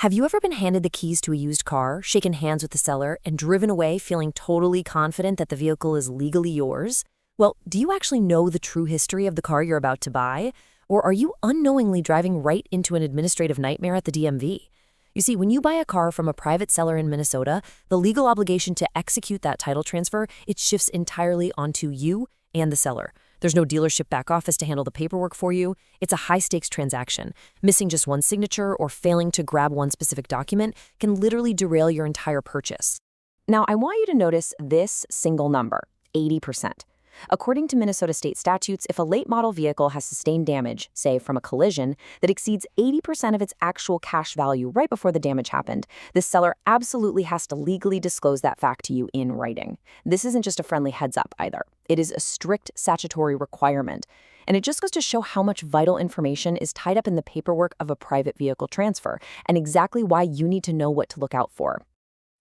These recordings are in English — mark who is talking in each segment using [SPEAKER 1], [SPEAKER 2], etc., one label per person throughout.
[SPEAKER 1] Have you ever been handed the keys to a used car, shaken hands with the seller, and driven away feeling totally confident that the vehicle is legally yours? Well, do you actually know the true history of the car you're about to buy? Or are you unknowingly driving right into an administrative nightmare at the DMV? You see, when you buy a car from a private seller in Minnesota, the legal obligation to execute that title transfer, it shifts entirely onto you and the seller. There's no dealership back office to handle the paperwork for you. It's a high-stakes transaction. Missing just one signature or failing to grab one specific document can literally derail your entire purchase.
[SPEAKER 2] Now, I want you to notice this single number, 80%. According to Minnesota state statutes, if a late model vehicle has sustained damage, say from a collision, that exceeds 80% of its actual cash value right before the damage happened, the seller absolutely has to legally disclose that fact to you in writing. This isn't just a friendly heads up either. It is a strict statutory requirement. And it just goes to show how much vital information is tied up in the paperwork of a private vehicle transfer, and exactly why you need to know what to look out for.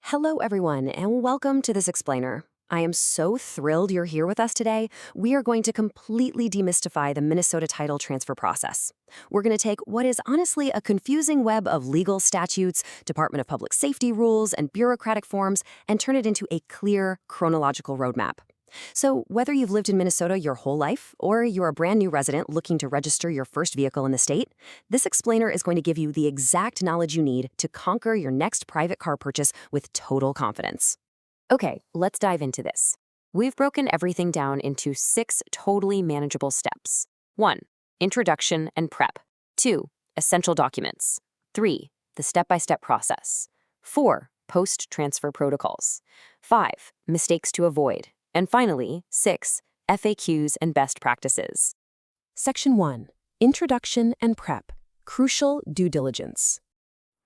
[SPEAKER 3] Hello, everyone, and welcome to this explainer. I am so thrilled you're here with us today. We are going to completely demystify the Minnesota title transfer process. We're going to take what is honestly a confusing web of legal statutes, Department of Public Safety rules, and bureaucratic forms and turn it into a clear, chronological roadmap. So whether you've lived in Minnesota your whole life or you're a brand new resident looking to register your first vehicle in the state, this explainer is going to give you the exact knowledge you need to conquer your next private car purchase with total confidence. Okay, let's dive into this. We've broken everything down into 6 totally manageable steps. 1. Introduction and prep. 2. Essential documents. 3. The step-by-step process. 4. Post-transfer protocols. 5. Mistakes to avoid. And finally, 6. FAQs and best practices.
[SPEAKER 1] Section 1. Introduction and Prep. Crucial due diligence.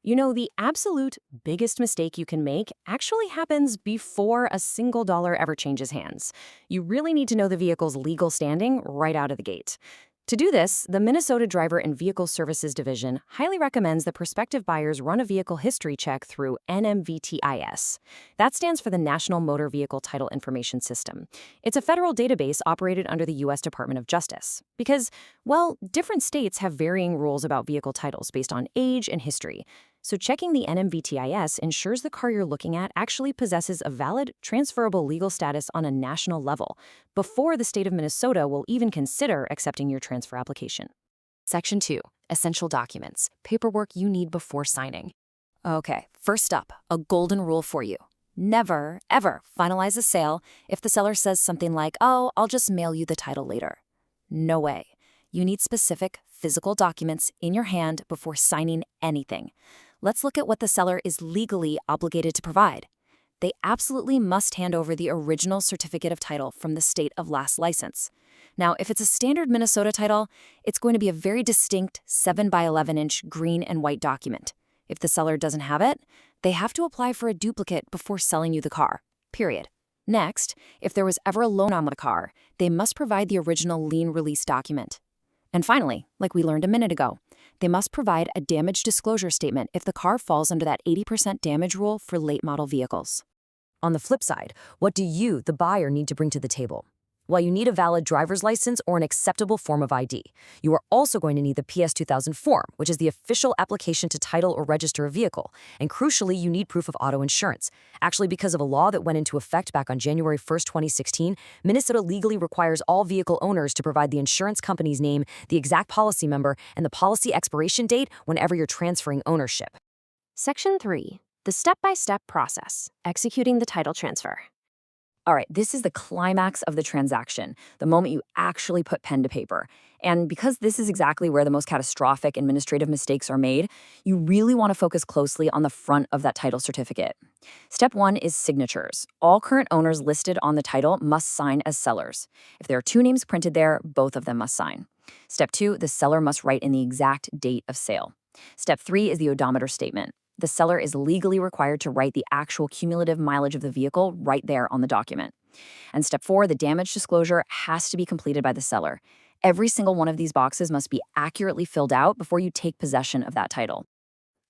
[SPEAKER 2] You know, the absolute biggest mistake you can make actually happens before a single dollar ever changes hands. You really need to know the vehicle's legal standing right out of the gate. To do this, the Minnesota Driver and Vehicle Services Division highly recommends that prospective buyers run a vehicle history check through NMVTIS. That stands for the National Motor Vehicle Title Information System. It's a federal database operated under the U.S. Department of Justice. Because, well, different states have varying rules about vehicle titles based on age and history. So checking the NMVTIS ensures the car you're looking at actually possesses a valid, transferable legal status on a national level, before the state of Minnesota will even consider accepting your transfer application.
[SPEAKER 3] Section 2. Essential documents. Paperwork you need before signing. Okay, first up, a golden rule for you. Never, ever finalize a sale if the seller says something like, "Oh, I'll just mail you the title later." No way. You need specific, physical documents in your hand before signing anything. Let's look at what the seller is legally obligated to provide. They absolutely must hand over the original certificate of title from the state of last license. Now, if it's a standard Minnesota title, it's going to be a very distinct 7 by 11-inch green and white document. If the seller doesn't have it, they have to apply for a duplicate before selling you the car, period. Next, if there was ever a loan on the car, they must provide the original lien release document. And finally, like we learned a minute ago, they must provide a damage disclosure statement if the car falls under that 80% damage rule for late model vehicles.
[SPEAKER 1] On the flip side, what do you, the buyer, need to bring to the table? Well, you need a valid driver's license or an acceptable form of ID. You are also going to need the PS 2000 form, which is the official application to title or register a vehicle. And crucially, you need proof of auto insurance. Actually, because of a law that went into effect back on January 1st, 2016, Minnesota legally requires all vehicle owners to provide the insurance company's name, the exact policy number, and the policy expiration date whenever you're transferring ownership.
[SPEAKER 3] Section 3. The step-by-step process. Executing the title transfer.
[SPEAKER 2] All right, this is the climax of the transaction, the moment you actually put pen to paper. And because this is exactly where the most catastrophic administrative mistakes are made, you really want to focus closely on the front of that title certificate. Step 1 is signatures. All current owners listed on the title must sign as sellers. If there are 2 names printed there, both of them must sign. Step 2, the seller must write in the exact date of sale. Step 3 is the odometer statement. The seller is legally required to write the actual cumulative mileage of the vehicle right there on the document. And step 4, the damage disclosure has to be completed by the seller. Every single one of these boxes must be accurately filled out before you take possession of that title.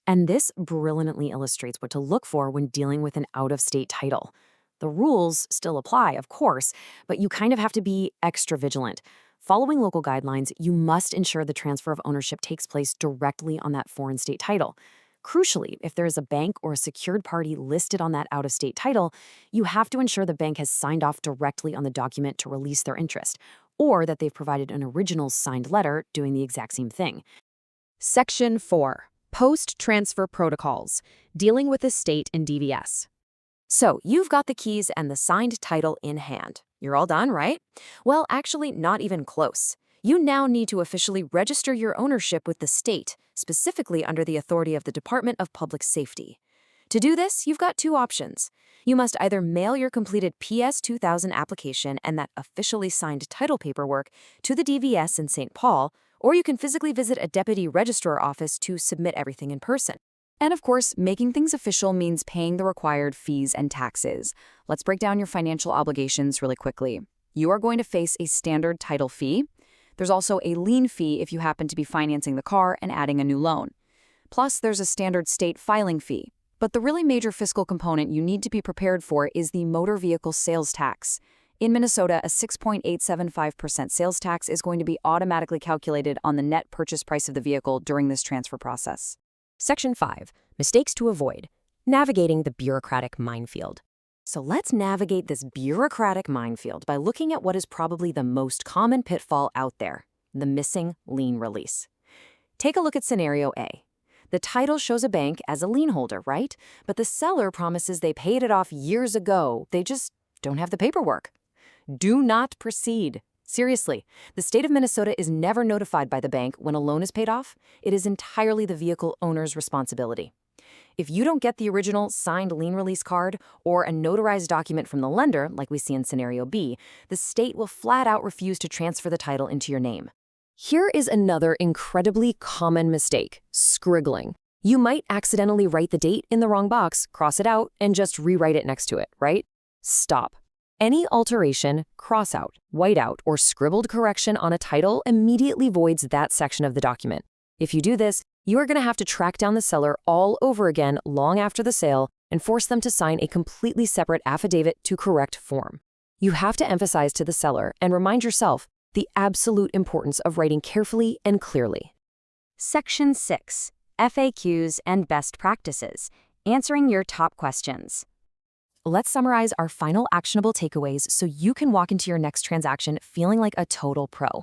[SPEAKER 3] And this brilliantly illustrates what to look for when dealing with an out-of-state title. The rules still apply, of course, but you kind of have to be extra vigilant. Following local guidelines, you must ensure the transfer of ownership takes place directly on that foreign state title.
[SPEAKER 2] Crucially, if there is a bank or a secured party listed on that out-of-state title, you have to ensure the bank has signed off directly on the document to release their interest, or that they've provided an original signed letter doing the exact same thing. Section 4. Post-transfer protocols, dealing with estate and DVS. So, you've got the keys and the signed title in hand. You're all done, right? Well, actually, not even close. You now need to officially register your ownership with the state, specifically under the authority of the Department of Public Safety. To do this, you've got two options. You must either mail your completed PS 2000 application and that officially signed title paperwork to the DVS in St. Paul, or you can physically visit a deputy registrar office to submit everything in person. And of course, making things official means paying the required fees and taxes. Let's break down your financial obligations really quickly. You are going to face a standard title fee. There's also a lien fee if you happen to be financing the car and adding a new loan. Plus, there's a standard state filing fee. But the really major fiscal component you need to be prepared for is the motor vehicle sales tax. In Minnesota, a 6.875% sales tax is going to be automatically calculated on the net purchase price of the vehicle during this transfer process.
[SPEAKER 1] Section 5. Mistakes to avoid. Navigating the bureaucratic minefield.
[SPEAKER 2] So let's navigate this bureaucratic minefield by looking at what is probably the most common pitfall out there, the missing lien release. Take a look at scenario A. The title shows a bank as a lien holder, right? But the seller promises they paid it off years ago. They just don't have the paperwork. Do not proceed. Seriously, the state of Minnesota is never notified by the bank when a loan is paid off. It is entirely the vehicle owner's responsibility. If you don't get the original signed lien release card or a notarized document from the lender, like we see in scenario B, the state will flat out refuse to transfer the title into your name.
[SPEAKER 1] Here is another incredibly common mistake: scriggling. You might accidentally write the date in the wrong box, cross it out, and just rewrite it next to it, right? Stop. Any alteration, cross out, white out, or scribbled correction on a title immediately voids that section of the document. If you do this, you are going to have to track down the seller all over again long after the sale and force them to sign a completely separate affidavit to correct form. You have to emphasize to the seller and remind yourself the absolute importance of writing carefully and clearly.
[SPEAKER 3] Section 6. FAQs and best practices, answering your top questions.
[SPEAKER 2] Let's summarize our final actionable takeaways so you can walk into your next transaction feeling like a total pro.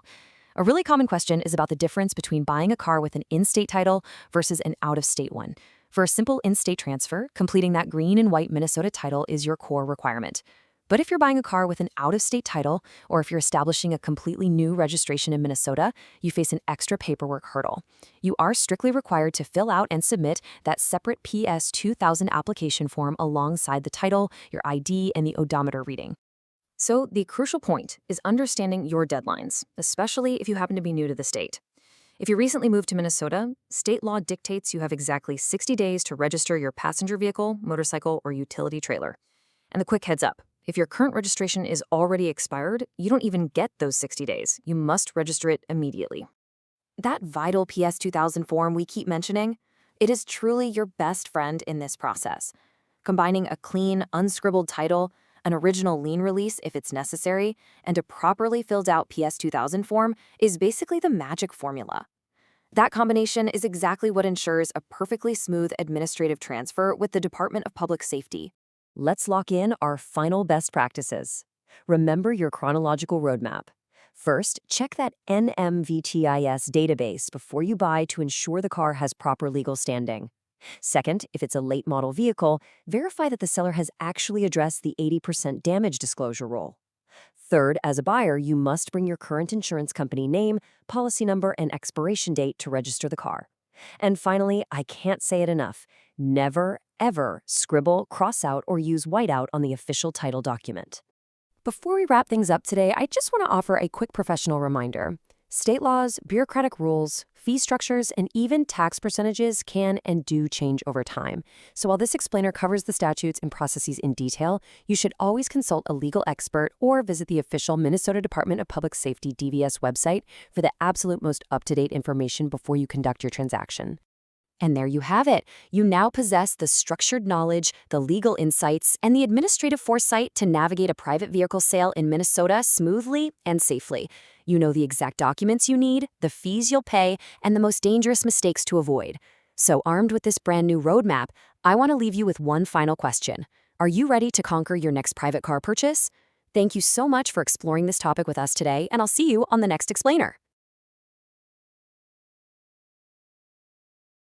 [SPEAKER 2] A really common question is about the difference between buying a car with an in-state title versus an out-of-state one. For a simple in-state transfer, completing that green and white Minnesota title is your core requirement. But if you're buying a car with an out-of-state title, or if you're establishing a completely new registration in Minnesota, you face an extra paperwork hurdle. You are strictly required to fill out and submit that separate PS 2000 application form alongside the title, your ID, and the odometer reading. So the crucial point is understanding your deadlines, especially if you happen to be new to the state. If you recently moved to Minnesota, state law dictates you have exactly 60 days to register your passenger vehicle, motorcycle, or utility trailer. And the quick heads up: if your current registration is already expired, you don't even get those 60 days. You must register it immediately. That vital PS 2000 form we keep mentioning, it is truly your best friend in this process. Combining a clean, unscribbled title, an original lien release if it's necessary, and a properly filled out PS 2000 form is basically the magic formula. That combination is exactly what ensures a perfectly smooth administrative transfer with the Department of Public Safety.
[SPEAKER 1] Let's lock in our final best practices. Remember your chronological roadmap. First, check that NMVTIS database before you buy to ensure the car has proper legal standing. Second, if it's a late model vehicle, verify that the seller has actually addressed the 80% damage disclosure rule. Third, as a buyer, you must bring your current insurance company name, policy number, and expiration date to register the car. And finally, I can't say it enough, never, ever scribble, cross out, or use whiteout on the official title document. Before we wrap things up today, I just want to offer a quick professional reminder. State laws, bureaucratic rules, fee structures, and even tax percentages can and do change over time. So while this explainer covers the statutes and processes in detail, you should always consult a legal expert or visit the official Minnesota Department of Public Safety DVS website for the absolute most up-to-date information before you conduct your transaction. And there you have it. You now possess the structured knowledge, the legal insights, and the administrative foresight to navigate a private vehicle sale in Minnesota smoothly and safely. You know the exact documents you need, the fees you'll pay, and the most dangerous mistakes to avoid.
[SPEAKER 2] So, armed with this brand new roadmap, I want to leave you with one final question. Are you ready to conquer your next private car purchase? Thank you so much for exploring this topic with us today, and I'll see you on the next Explainer.